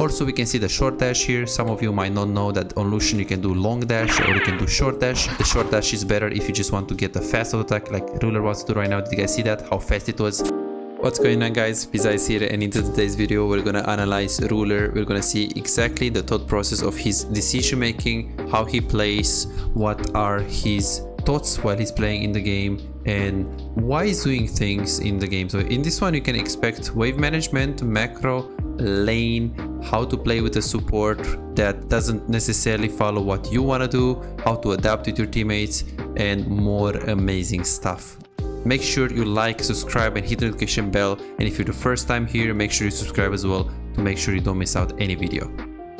Also, we can see the short dash here. Some of you might not know that on Lucian you can do long dash or you can do short dash. The short dash is better if you just want to get a fast auto attack like Ruler wants to do right now. Did you guys see that? How fast it was? What's going on, guys? Vizais here, and in today's video we're gonna analyze Ruler. We're gonna see exactly the thought process of his decision making, how he plays, what are his thoughts while he's playing in the game, and why he's doing things in the game. So in this one you can expect wave management, macro, lane, how to play with a support that doesn't necessarily follow what you want to do, how to adapt with your teammates, and more amazing stuff. Make sure you like, subscribe, and hit the notification bell, and if you're the first time here, make sure you subscribe as well to make sure you don't miss out any video.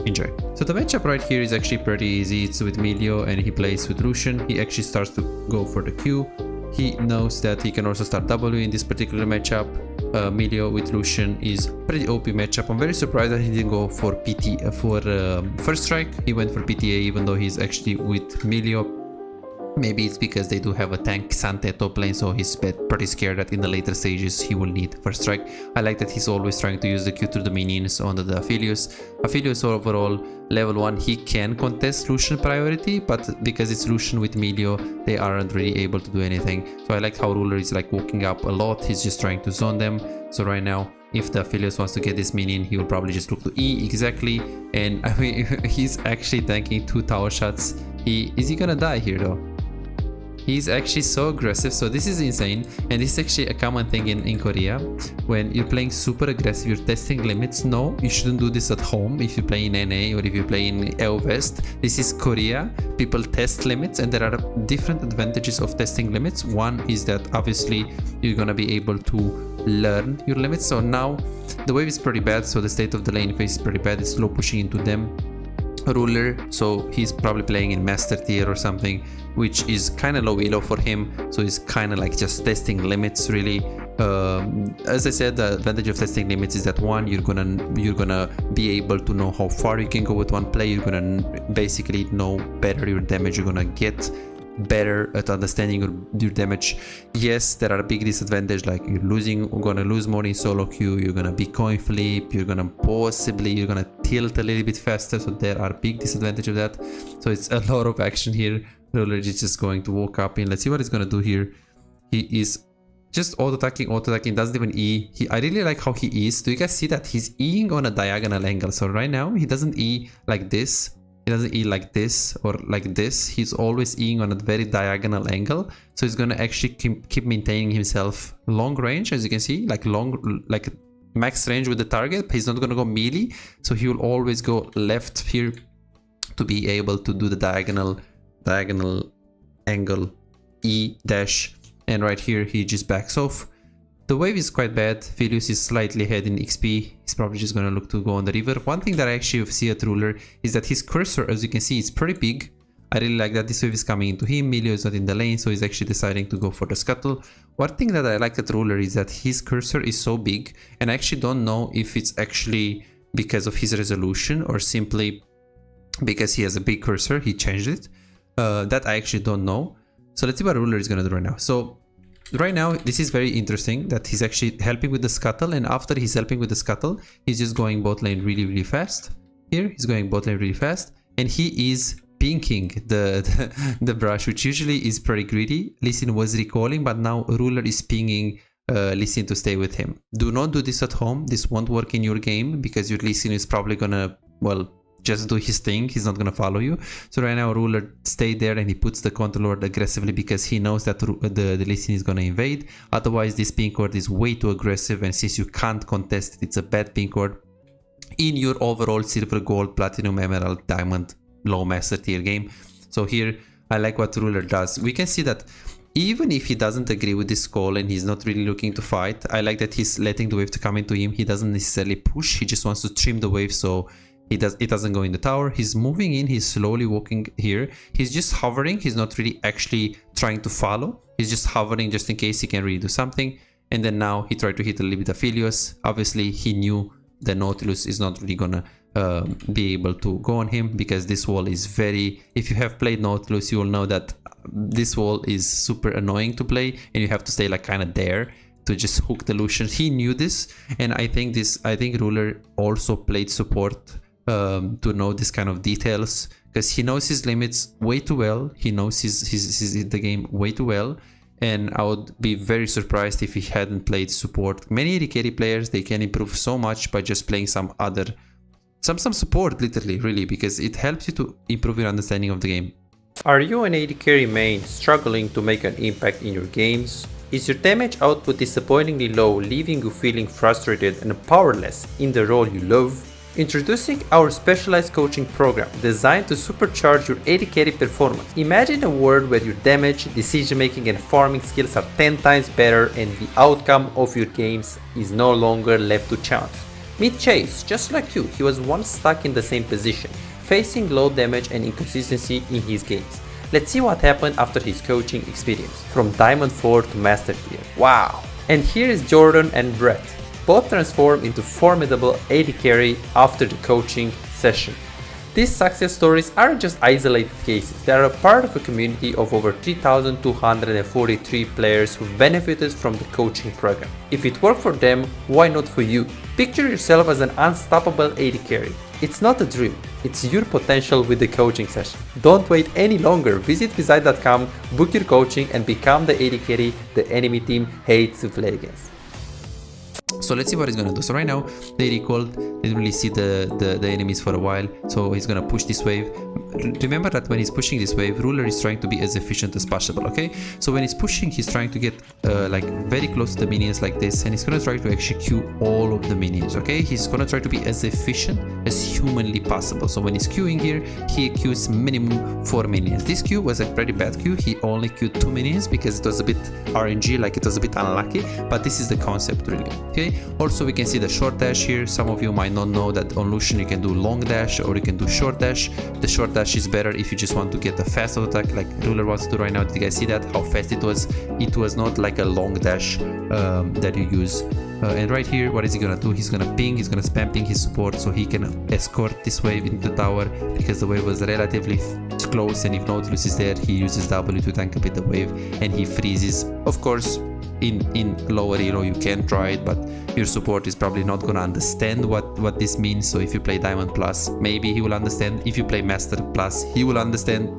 Enjoy. So the matchup right here is actually pretty easy. It's with Milio and he plays with Lucian. He actually starts to go for the Q. He knows that he can also start W in this particular matchup. Milio with Lucian is pretty OP matchup. I'm very surprised that he didn't go for first strike. He went for PTA even though he's actually with Milio. Maybe it's because they do have a tank Sante top lane, so he's pretty scared that in the later stages he will need first strike. I like that he's always trying to use the Q to the minions on the Aphelios. Aphelios overall level 1, he can contest Lucian priority, but because it's Lucian with Milio, they aren't really able to do anything. So I like how Ruler is like walking up a lot. He's just trying to zone them. So right now, if the Aphelios wants to get this minion, he will probably just look to E exactly. And I mean, he's actually tanking 2 tower shots. Is he gonna die here though? He's actually so aggressive, so this is insane, and this is actually a common thing in Korea. When you're playing super aggressive, you're testing limits. No, you shouldn't do this at home if you play in NA or if you play in EO West. This is Korea. People test limits, and there are different advantages of testing limits. One is that obviously you're gonna be able to learn your limits. So now the wave is pretty bad, so the state of the lane phase is pretty bad. It's slow pushing into them. Ruler, so he's probably playing in master tier or something, which is kind of low elo for him, so he's kind of like just testing limits really. As I said, the advantage of testing limits is that one, you're gonna be able to know how far you can go with one play. You're gonna basically know better your damage. You're gonna get better at understanding your damage. Yes, there are a big disadvantage, like you're gonna lose more in solo queue, you're gonna be coin flip, you're gonna tilt a little bit faster, so there are big disadvantage of that. So it's a lot of action here. Ruler is just going to walk up in. Let's see what he's gonna do here. He is just auto-attacking, doesn't even E. I really like how he is. Do you guys see that? He's Eing on a diagonal angle. So right now, he doesn't E like this. He doesn't E like this or like this. He's always Eing on a very diagonal angle. So he's gonna actually keep maintaining himself long range, as you can see, like max range with the target. He's not gonna go melee, so he will always go left here to be able to do the diagonal angle E dash, and right here he just backs off. The wave is quite bad. Philius is slightly ahead in XP. He's probably just gonna look to go on the river. One thing that I actually see at Ruler is that his cursor, as you can see, is pretty big. I really like that this wave is coming into him. Milio is not in the lane, so he's actually deciding to go for the scuttle. One thing that I like at Ruler is that his cursor is so big, and I actually don't know if it's actually because of his resolution or simply because he has a big cursor. He changed it. That I actually don't know. So let's see what Ruler is gonna do right now. So right now, this is very interesting that he's actually helping with the scuttle, and after he's helping with the scuttle, he's just going bot lane really fast. Here, he's going bot lane really fast, and he is pinking the brush, which usually is pretty greedy. Lee Sin was recalling, but now Ruler is pinging Lee Sin to stay with him. Do not do this at home. This won't work in your game because your Lee Sin is probably gonna, well, just do his thing. He's not gonna follow you. So right now Ruler stayed there and he puts the control ward aggressively because he knows that the Lee Sin is gonna invade. Otherwise this pink ward is way too aggressive, and since you can't contest it, it's a bad pink ward in your overall silver, gold, platinum, emerald, diamond, low master tier game. So here I like what Ruler does. We can see that even if he doesn't agree with this call and he's not really looking to fight, I like that he's letting the wave to come into him. He doesn't necessarily push, he just wants to trim the wave so it doesn't go in the tower. He's moving in, he's slowly walking here. He's just hovering, he's not really actually trying to follow. He's just hovering just in case he can really do something. And then now he tried to hit a little bit of Aphelios. Obviously he knew the Nautilus is not really gonna be able to go on him because this wall is very... If you have played Nautilus, you will know that this wall is super annoying to play and you have to stay like kind of there. to just hook the Lucian. He knew this, and I think Ruler also played support to know this kind of details, because he knows his limits way too well. He knows the game way too well, and I would be very surprised if he hadn't played support. Many AD carry players, they can improve so much by just playing some support, literally, really, because it helps you to improve your understanding of the game. Are you an AD carry main struggling to make an impact in your games? Is your damage output disappointingly low, leaving you feeling frustrated and powerless in the role you love? Introducing our specialized coaching program designed to supercharge your AD carry performance. Imagine a world where your damage, decision making and farming skills are 10 times better and the outcome of your games is no longer left to chance. Meet Chase, just like you, he was once stuck in the same position, facing low damage and inconsistency in his games. Let's see what happened after his coaching experience, from Diamond 4 to Master Tier. Wow! And here is Jordan and Brett, both transformed into formidable AD carry after the coaching session. These success stories aren't just isolated cases, they are a part of a community of over 3,243 players who benefited from the coaching program. If it worked for them, why not for you? Picture yourself as an unstoppable AD carry. It's not a dream, it's your potential with the coaching session. Don't wait any longer, visit Visite.com, book your coaching and become the AD carry the enemy team hates to play against. So let's see what he's gonna do. So right now they recalled, they didn't really see the enemies for a while, so he's gonna push this wave. Remember that when he's pushing this wave, Ruler is trying to be as efficient as possible, okay? So when he's pushing, he's trying to get like very close to the minions like this, and he's gonna try to execute all of the minions, okay? He's gonna try to be as efficient as humanly possible. So when he's queuing here, he queues minimum 4 minions. This queue was a pretty bad queue. He only queued 2 minions because it was a bit RNG, like it was a bit unlucky, but this is the concept really, okay? Also we can see the short dash here. Some of you might not know that on Lucian you can do long dash or you can do short dash. The short dash is better if you just want to get a fast auto attack like Ruler wants to do right now. Did you guys see that? How fast it was? It was not like a long dash that you use. And right here, what is he gonna do? He's gonna ping, he's gonna spam ping his support so he can escort this wave into the tower, because the wave was relatively close, and if Nautilus is there, he uses W to tank a bit the wave and he freezes. Of course, in lower elo you can try it, but your support is probably not gonna understand what this means. So if you play Diamond Plus, maybe he will understand. If you play Master Plus, he will understand.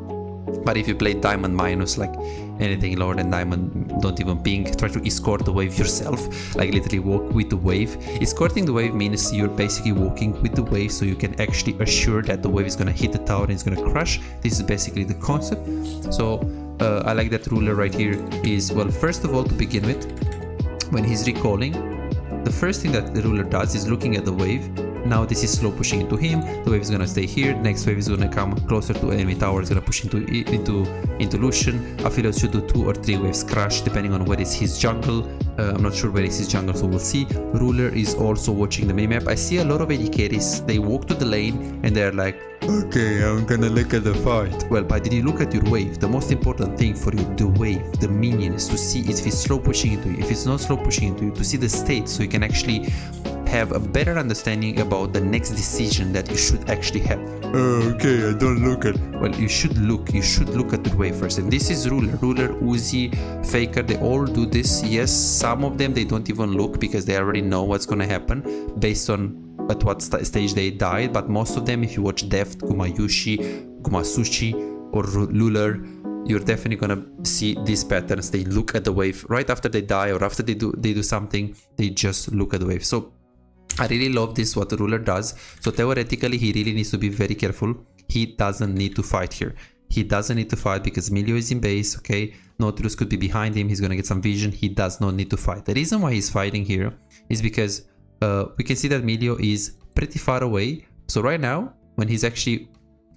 But if you play Diamond Minus, like anything lower than Diamond, don't even ping, try to escort the wave yourself, like literally walk with the wave. Escorting the wave means you're basically walking with the wave, so you can actually assure that the wave is gonna hit the tower and it's gonna crush. This is basically the concept. So I like that Ruler right here is, well, first of all, to begin with, when he's recalling, the first thing that the Ruler does is looking at the wave. Now this is slow pushing into him, the wave is gonna stay here, the next wave is gonna come closer to enemy tower, it's gonna push into Lucian. Aphelios should do 2 or 3 waves crash depending on where is his jungle. I'm not sure where is his jungle, so we'll see. Ruler is also watching the minimap. I see a lot of AD carries, they walk to the lane and they're like, okay, I'm gonna look at the fight. Well, but did you look at your wave? The most important thing for you, the wave, the minion, is to see if it's slow pushing into you, if it's not slow pushing into you, to see the state so you can actually have a better understanding about the next decision that you should actually have. Okay, I don't look at. Well, you should look at the wave first. And this is Ruler, Uzi, Faker, they all do this. Yes, some of them they don't even look because they already know what's gonna happen based on at what stage they died. But most of them, if you watch Deft, Gumayushi, Gumasushi or Ruler, you're definitely gonna see these patterns. They look at the wave right after they die or after they do something, they just look at the wave. So I really love this, what the Ruler does. So theoretically, he really needs to be very careful. He doesn't need to fight here. He doesn't need to fight because Milio is in base, okay? Nautilus could be behind him, he's gonna get some vision. He does not need to fight. The reason why he's fighting here is because we can see that Milio is pretty far away. So right now, when he's actually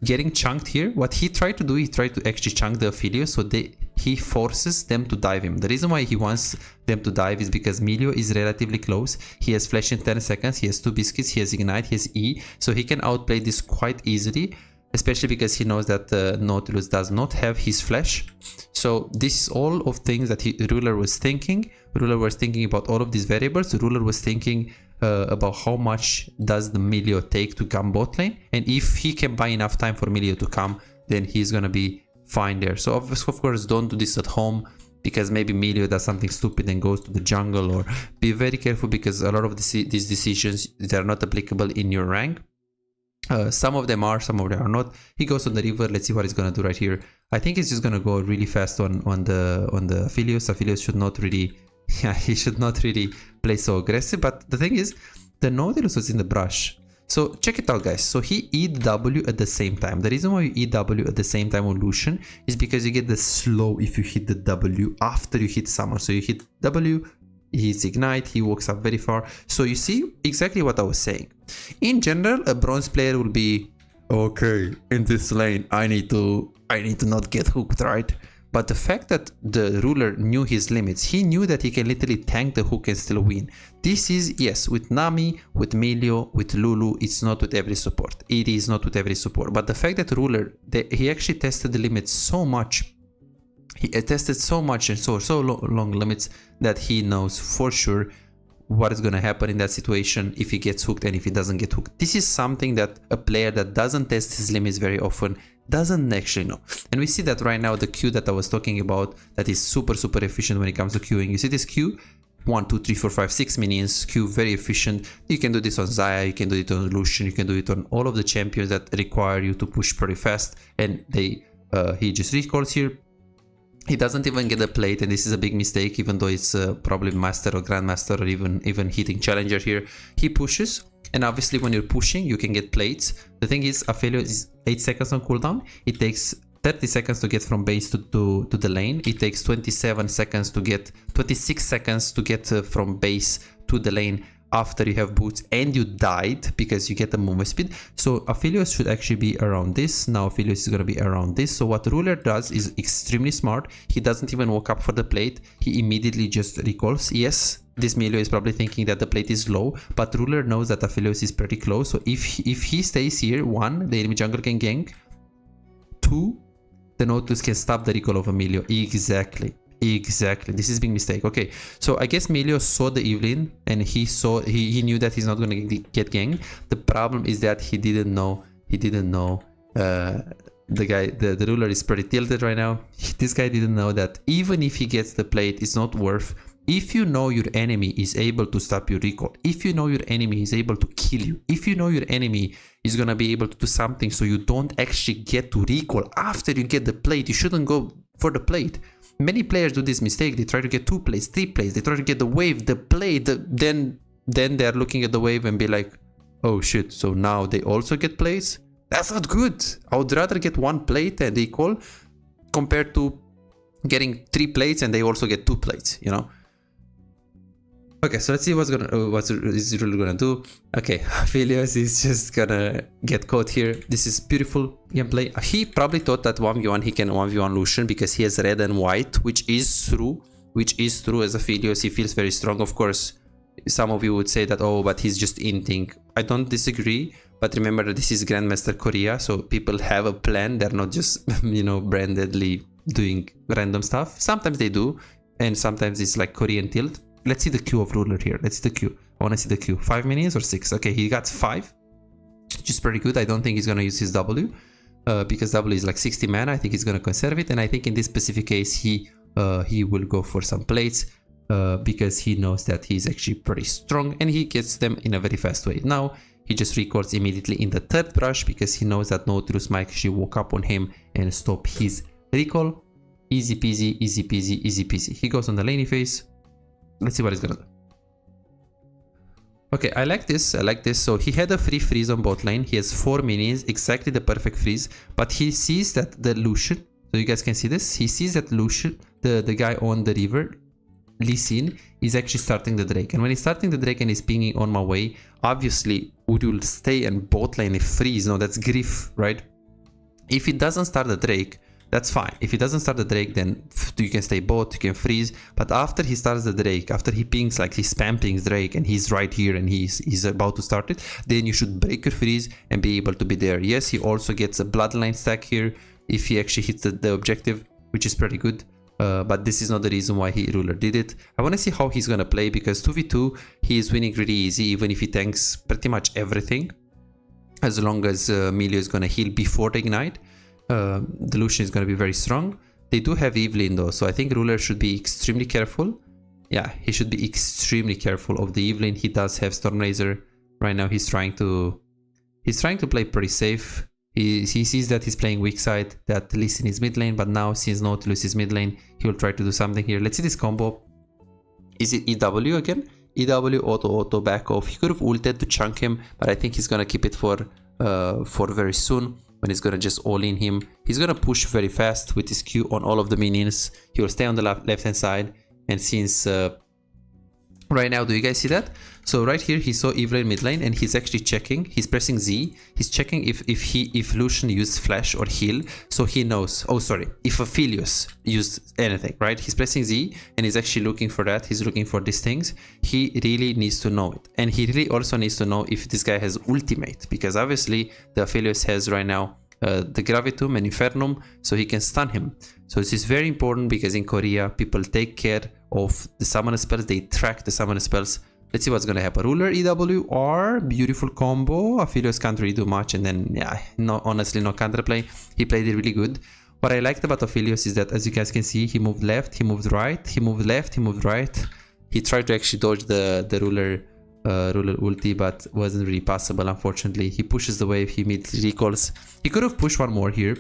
getting chunked here, what he tried to do, he tried to actually chunk the Aphelios, so he forces them to dive him. The reason why he wants them to dive is because Milio is relatively close. He has flash in 10 seconds, he has 2 biscuits, he has ignite, he has E, so he can outplay this quite easily, especially because he knows that Nautilus does not have his flash. So this is all of things that Ruler was thinking. Ruler was thinking about all of these variables. Ruler was thinking about how much does the Milio take to come bot lane, and if he can buy enough time for Milio to come, then he's gonna be fine there. So of course, don't do this at home. because maybe Emilio does something stupid and goes to the jungle, or be very careful because a lot of these decisions, they're not applicable in your rank. Some of them are, some of them are not. He goes on the river. Let's see what he's gonna do right here. I think he's just gonna go really fast on the Aphelios. Aphelios should not really, yeah, he should not really play so aggressive. But the thing is, the Nautilus was in the brush. So check it out, guys. So he EW at the same time. The reason why you EW at the same time on Lucian is because you get the slow if you hit the W after you hit someone. So you hit W, he hits Ignite, he walks up very far. So you see exactly what I was saying. In general, a bronze player will be, okay, in this lane, I need to not get hooked, right? But the fact that the ruler knew his limits, he knew that he can literally tank the hook and still win. This is, yes, with Nami, with Melio, with Lulu, it's not with every support. It is not with every support. But the fact that ruler, he actually tested the limits so much. He tested so much and so long limits that he knows for sure what is going to happen in that situation if he gets hooked and if he doesn't get hooked. This is something that a player that doesn't test his limits very often doesn't actually know. And we see that right now, the Q that I was talking about, that is super efficient when it comes to queuing. You see this Q, 1 2 3 4 5 6 minions, Q, very efficient. You can do this on Xayah, you can do it on Lucian, you can do it on all of the champions that require you to push pretty fast, and he just recalls here. He doesn't even get a plate, and this is a big mistake, even though it's probably master or grandmaster or even hitting challenger here. He pushes, and obviously when you're pushing, you can get plates. The thing is, Aphelios is 8 seconds on cooldown. It takes 30 seconds to get from base to the lane. It takes 26 seconds to get from base to the lane after you have boots and you died, because you get the movement speed. So Aphelios should actually be around this. Now Aphelios is going to be around this. So what ruler does is extremely smart. He doesn't even walk up for the plate. He immediately just recalls. Yes, this Melio is probably thinking that the plate is low, but ruler knows that Aphelios is pretty close. So if he stays here, 1, the enemy jungle can gank. 2, the Nautilus can stop the recall of Emilio. Exactly. This is a big mistake. Okay, so I guess Melio saw the Evelyn and he knew that he's not gonna get ganked. The problem is that he didn't know the ruler is pretty tilted right now. This guy didn't know that even if he gets the plate, it's not worth. If you know your enemy is able to stop your recall, if you know your enemy is able to kill you, if you know your enemy is gonna be able to do something so you don't actually get to recall after you get the plate, you shouldn't go for the plate. Many players do this mistake. They try to get 2 plates, 3 plates. They try to get the wave, the plate. Then they're looking at the wave and be like, oh shit, so now they also get plates? That's not good. I would rather get 1 plate and equal compared to getting 3 plates and they also get 2 plates, you know? Okay, so let's see what's is really gonna do. Okay, Aphelios is just gonna get caught here. This is beautiful gameplay. He probably thought that 1v1 he can 1v1 Lucian because he has red and white, which is true. As Aphelios, he feels very strong. Of course, some of you would say that, oh, but he's just inting. I don't disagree, but remember that this is Grandmaster Korea, so people have a plan. They're not just, you know, brandedly doing random stuff. Sometimes they do, and sometimes it's like Korean tilt. Let's see the Q of ruler here. Let's see the Q. I want to see the Q. 5 minions or 6? Okay, he got 5, which is pretty good. I don't think he's going to use his W because W is like 60 mana. I think he's going to conserve it. And I think in this specific case, he will go for some plates because he knows that he's actually pretty strong and he gets them in a very fast way. Now, he just records immediately in the 3rd brush because he knows that Nautilus might actually walk up on him and stop his recall. Easy peasy, easy peasy, easy peasy. He goes on the laney phase. Let's see what he's gonna do. Okay, I like this. So he had a free freeze on bot lane. He has 4 minions, exactly the perfect freeze. But he sees that the Lucian, so you guys can see this. He sees that Lucian, the guy on the river, Lee Sin, is actually starting the Drake. And when he's starting the Drake and he's pinging on my way, obviously, would you stay and bot lane a freeze? No, that's grief, right? If he doesn't start the Drake, that's fine. If he doesn't start the Drake, then you can stay bot, you can freeze. But after he starts the Drake, after he pings, like he spam pings Drake and he's right here and he's about to start it, then you should break your freeze and be able to be there. Yes, he also gets a bloodline stack here if he actually hits the objective, which is pretty good. But this is not the reason why ruler did it. I want to see how he's going to play because 2v2, he is winning really easy, even if he tanks pretty much everything. As long as Melio is going to heal before the ignite. The Lucian is going to be very strong. They do have Evelyn though, so I think Ruler should be extremely careful. Yeah, he should be extremely careful of the Evelyn. He does have Stormlaser. Right now he's trying to play pretty safe. He sees that he's playing weak side, that Lee Sin is mid lane, but now since Nautilus is mid lane, he will try to do something here. Let's see this combo. Is it EW again? EW, auto, back off. He could have ulted to chunk him, but I think he's gonna keep it for very soon, when he's gonna just all in him. He's gonna push very fast with his Q on all of the minions. He will stay on the left hand side, and since right now, do you guys see that? So right here he saw Evelyn mid lane, and he's actually checking. He's pressing Z. He's checking if Lucian used flash or heal, so he knows. Oh, sorry, if Aphelios used anything, right? He's pressing Z, and he's actually looking for that. He's looking for these things. He really needs to know it, and he really also needs to know if this guy has ultimate, because obviously the Aphelios has right now the Gravitum and Infernum, so he can stun him. So this is very important, because in Korea people take care of the summon spells. They track the summon spells. Let's see what's gonna happen. Ruler, EWR, beautiful combo. Aphelios can't really do much, and then yeah, no, honestly no counterplay. He played it really good. What I liked about Aphelios is that, as you guys can see, he moved left, he moved right, he moved left, he moved right. He tried to actually dodge the Ruler ulti, but wasn't really possible, unfortunately. He pushes the wave, he immediately recalls. He could have pushed one more here.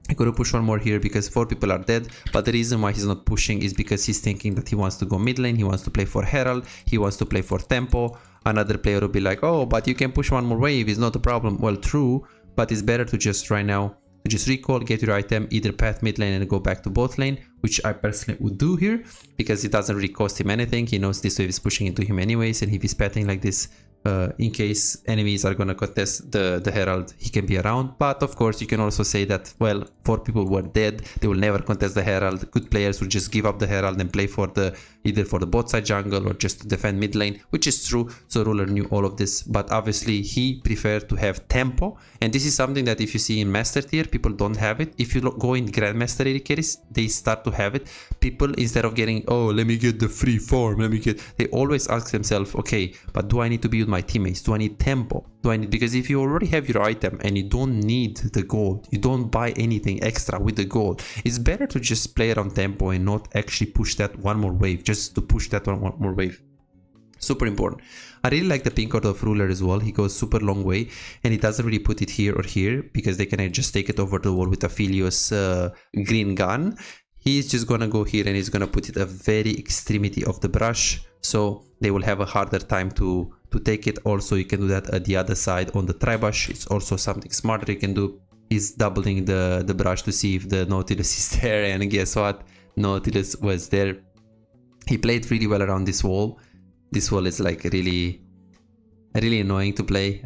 He could have pushed one more here because 4 people are dead, but the reason why he's not pushing is because he's thinking that he wants to go mid lane, he wants to play for Herald, he wants to play for tempo. Another player will be like, oh, but you can push one more wave, it's not a problem. Well, true, but it's better to just right now to just recall, get your item, either path mid lane and go back to bot lane, which I personally would do here, because it doesn't really cost him anything. He knows this wave is pushing into him anyways, and if he's pathing like this, in case enemies are gonna contest the Herald, he can be around. But of course you can also say that, well, 4 people were dead, they will never contest the Herald. Good players will just give up the Herald and play for either for the bot side jungle or just to defend mid lane, which is true. So Ruler knew all of this, but obviously he preferred to have tempo, and this is something that if you see in master tier, people don't have it. If you go in grandmaster AD carries, they start to have it. People, instead of getting, oh, let me get the free farm, they always ask themselves, okay, but do I need to be with my teammates? Do I need tempo? Because if you already have your item and you don't need the gold, you don't buy anything extra with the gold, it's better to just play around tempo and not actually push that one more wave, just to push that one more wave. Super important. I really like the pink card of Ruler as well. He goes super long way, and he doesn't really put it here or here, because they can just take it over the wall with Aphelios green gun. He's just gonna go here and he's gonna put it at very extremity of the brush, so they will have a harder time to take it. Also, you can do that at the other side on the Tribush. It's also something smarter you can do. He's doubling the brush to see if the Nautilus is there, and guess what? Nautilus was there. He played really well around this wall. This wall is like really annoying to play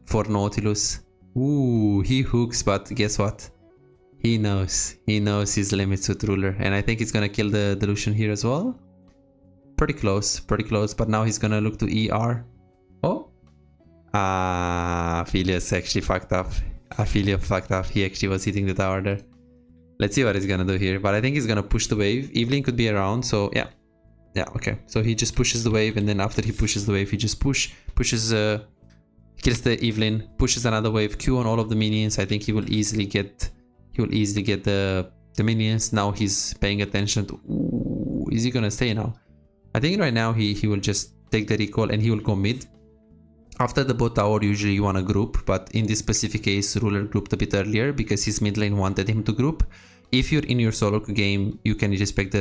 for Nautilus. Ooh, he hooks, but guess what? He knows his limits with Ruler, and I think he's gonna kill the Lucian here as well. Pretty close, but now he's gonna look to ER. Oh, Aphelios actually fucked up. Aphelios fucked up. He actually was hitting the tower there. Let's see what he's gonna do here, but I think he's gonna push the wave. Evelyn could be around, so yeah, okay. So he just pushes the wave, and then after he pushes the wave, he just pushes kills the Evelyn, pushes another wave, Q on all of the minions. I think he will easily get the minions. Now he's paying attention to, ooh, is he gonna stay now? I think right now he will just take the recall and he will go mid. After the bot tower, usually you want to group, but in this specific case, Ruler grouped a bit earlier because his mid lane wanted him to group. If you're in your SoloQ game, you can respect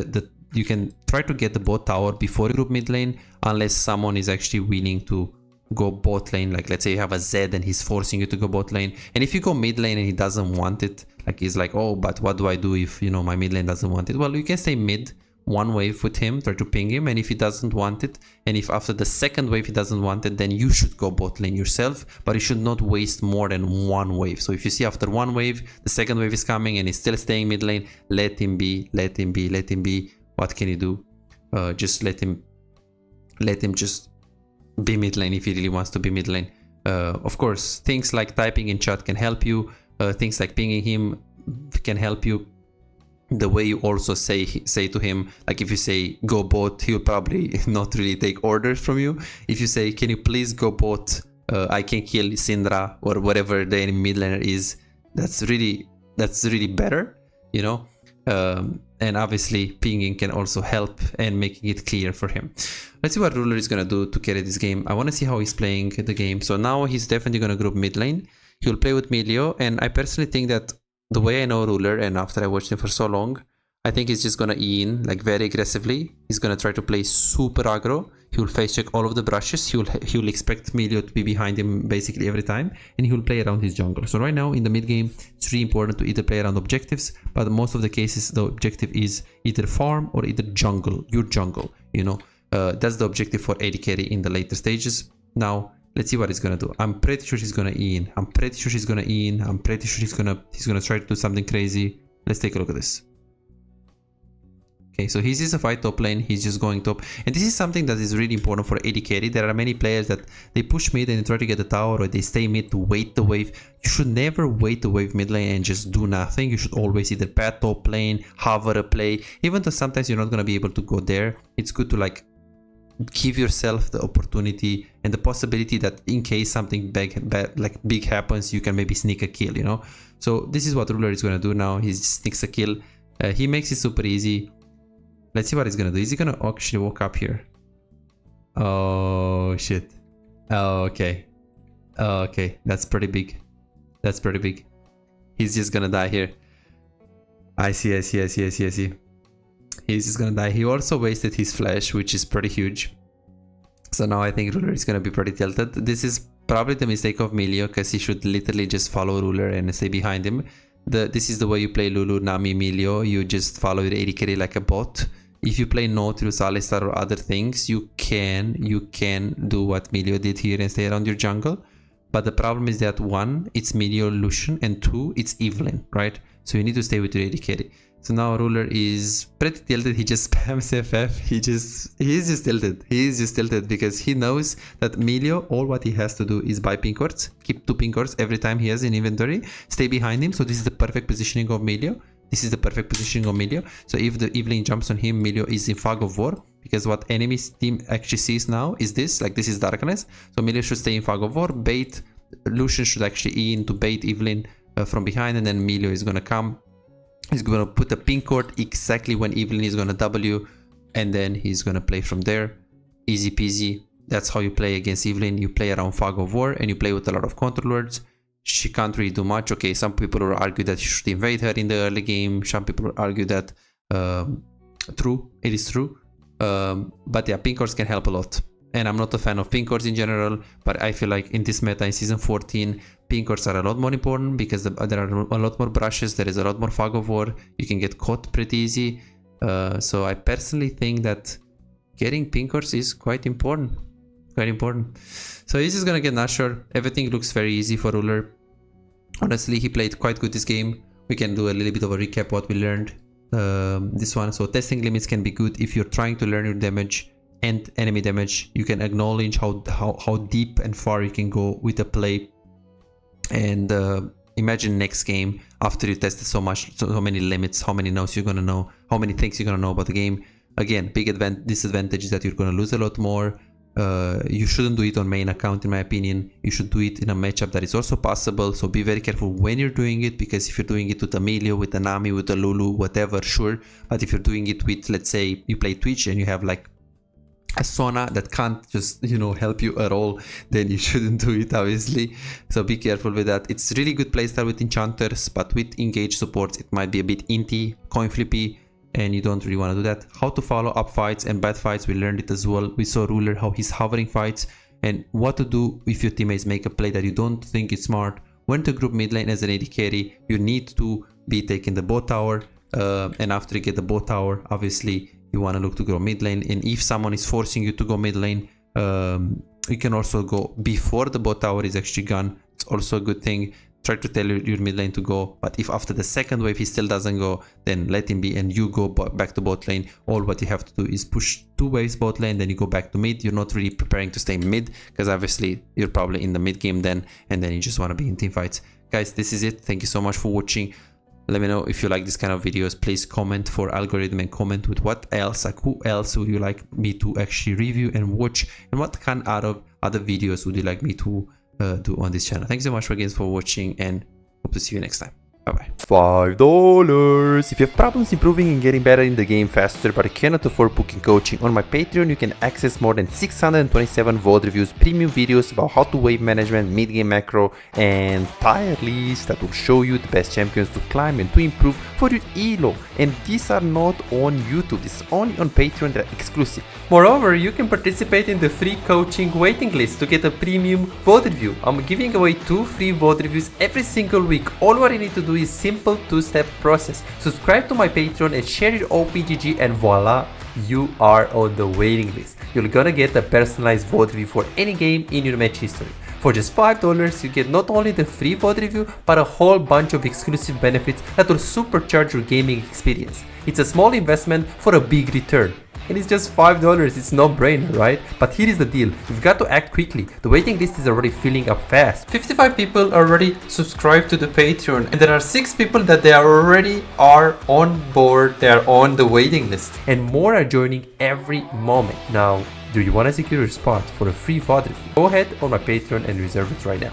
you can try to get the bot tower before you group mid lane, unless someone is actually willing to go bot lane. Like, let's say you have a Zed and he's forcing you to go bot lane, and if you go mid lane and he doesn't want it, like he's like, oh, but what do I do if, you know, my mid lane doesn't want it? Well, you can stay mid, one wave with him, try to ping him, and if he doesn't want it, and if after the second wave he doesn't want it, then you should go bot lane yourself, but you should not waste more than one wave. So if you see after one wave the second wave is coming and he's still staying mid lane, let him be. What can you do? Just let him just be mid lane if he really wants to be mid lane. Of course, things like typing in chat can help you, things like pinging him can help you. The way you also say to him, like if you say go bot, he'll probably not really take orders from you. If you say, can you please go bot, I can kill Syndra or whatever the enemy mid laner is, that's really better, you know. And obviously pinging can also help and making it clear for him. Let's see what Ruler is gonna do to carry this game. I want to see how he's playing the game. So now he's definitely gonna group mid lane. He'll play with Milio, and I personally think that the way I know Ruler, and after I watched him for so long, I think he's just gonna E in like very aggressively. He's gonna try to play super aggro. He will face check all of the brushes. He'll expect Milio to be behind him basically every time, and he will play around his jungle. So right now in the mid game, it's really important to either play around objectives, but most of the cases the objective is either farm or either jungle, your jungle. You know, that's the objective for AD carry in the later stages. Now let's see what he's gonna do. I'm pretty sure he's gonna E in. I'm pretty sure he's gonna E in. I'm pretty sure he's gonna try to do something crazy. Let's take a look at this. Okay, so he's just a fight top lane, he's just going top, and this is something that is really important for AD carry. There are many players that they push mid and they try to get the tower, or they stay mid to wait the wave. You should never wait the wave mid lane and just do nothing. You should always either pat top lane, hover a play, even though sometimes you're not going to be able to go there. It's good to like give yourself the opportunity and the possibility that in case something big happens, you can maybe sneak a kill, you know. So this is what Ruler is going to do now. He sneaks a kill. He makes it super easy. Let's see what he's gonna do. Is he gonna actually walk up here? Oh shit. Oh, okay. Oh, okay. That's pretty big. That's pretty big. He's just gonna die here. I see. He's just gonna die. He also wasted his flash, which is pretty huge. So now I think Ruler is gonna be pretty tilted. This is probably the mistake of Milio, because he should literally just follow Ruler and stay behind him. This is the way you play Lulu, Nami, Milio. You just follow your AD carry like a bot. If you play Nautilus, Alistar or other things, you can do what Milio did here and stay around your jungle. But the problem is that one, it's Milio Lucian, and two, it's Evelyn, right? So you need to stay with your AD carry. So now Ruler is pretty tilted. He just spams FF. He's just tilted. He's just tilted because he knows that Milio, all what he has to do is buy pink wards, keep 2 pink wards every time he has in inventory, stay behind him. So this is the perfect positioning of Milio. This is the perfect positioning of Milio. So if the Evelyn jumps on him, Milio is in fog of war, because what enemy's team actually sees now is this, like this is darkness. So Milio should stay in fog of war, bait. Lucian should actually E in to bait Evelyn from behind, and then Milio is gonna come. He's gonna put a pink ward exactly when Evelyn is gonna W, and then he's gonna play from there. Easy peasy. That's how you play against Evelyn. You play around fog of war and you play with a lot of control wards. She can't really do much. Okay, some people will argue that you should invade her in the early game. Some people will argue that true, it is true. But yeah, pink wards can help a lot. And I'm not a fan of pink wards in general, but I feel like in this meta in season 14, pink wards are a lot more important because there are a lot more brushes. There is a lot more fog of war. You can get caught pretty easy. So I personally think that getting pink wards is quite important. Quite important. So he's just gonna get Nashor. Everything looks very easy for Ruler. Honestly, he played quite good this game. We can do a little bit of a recap what we learned this one. So testing limits can be good if you're trying to learn your damage and enemy damage. You can acknowledge how deep and far you can go with a play. And imagine next game after you tested so many limits, how many no's you're gonna know, how many things you're gonna know about the game. Again, big disadvantage is that you're gonna lose a lot more. You shouldn't do it on main account, in my opinion. You should do it in a matchup that is also possible. So be very careful when you're doing it, because if you're doing it with a Milio, with a Nami, with a Lulu, whatever, sure. But if you're doing it with, let's say, you play Twitch and you have like a Sona that can't just, you know, help you at all, then you shouldn't do it, obviously. So be careful with that. It's really good playstyle with enchanters, but with engaged supports, it might be a bit inty, coin flippy, and you don't really want to do that. How to follow up fights and bad fights, we learned it as well. We saw Ruler how he's hovering fights, and what to do if your teammates make a play that you don't think is smart. When to group mid lane as an AD carry, you need to be taking the bot tower, and after you get the bot tower, obviously you want to look to go mid lane. And if someone is forcing you to go mid lane, you can also go before the bot tower is actually gone. It's also a good thing. Try to tell your mid lane to go, but if after the second wave he still doesn't go, then let him be and you go back to bot lane. All what you have to do is push 2 waves bot lane, then you go back to mid. You're not really preparing to stay mid, because obviously you're probably in the mid game then, and then you just want to be in team fights. Guys, this is it. Thank you so much for watching. Let me know if you like this kind of videos. Please comment for algorithm and comment with what else, like who else would you like me to actually review and watch, and what kind of other videos would you like me to do on this channel. Thanks so much again for watching, and hope to see you next time. Bye-bye. $5. If you have problems improving and getting better in the game faster but cannot afford booking coaching, on my Patreon you can access more than 627 VOD reviews, premium videos about how to wave management, mid-game macro, and tier lists that will show you the best champions to climb and to improve for your elo. And these are not on YouTube, this is only on Patreon, they're exclusive. Moreover, you can participate in the free coaching waiting list to get a premium VOD review. I'm giving away 2 free VOD reviews every single week. All what you need to do is simple 2-step process. Subscribe to my Patreon and share your OPGG, and voila, you are on the waiting list. You're gonna get a personalized VOD review for any game in your match history. For just $5, you get not only the free VOD review, but a whole bunch of exclusive benefits that will supercharge your gaming experience. It's a small investment for a big return. And it's just $5, it's no brainer, right? But here is the deal, you've got to act quickly. The waiting list is already filling up fast. 55 people already subscribed to the Patreon, and there are 6 people that they already are on board, they are on the waiting list. And more are joining every moment. Now, do you want to secure your spot for a free VOD review? Go ahead on my Patreon and reserve it right now.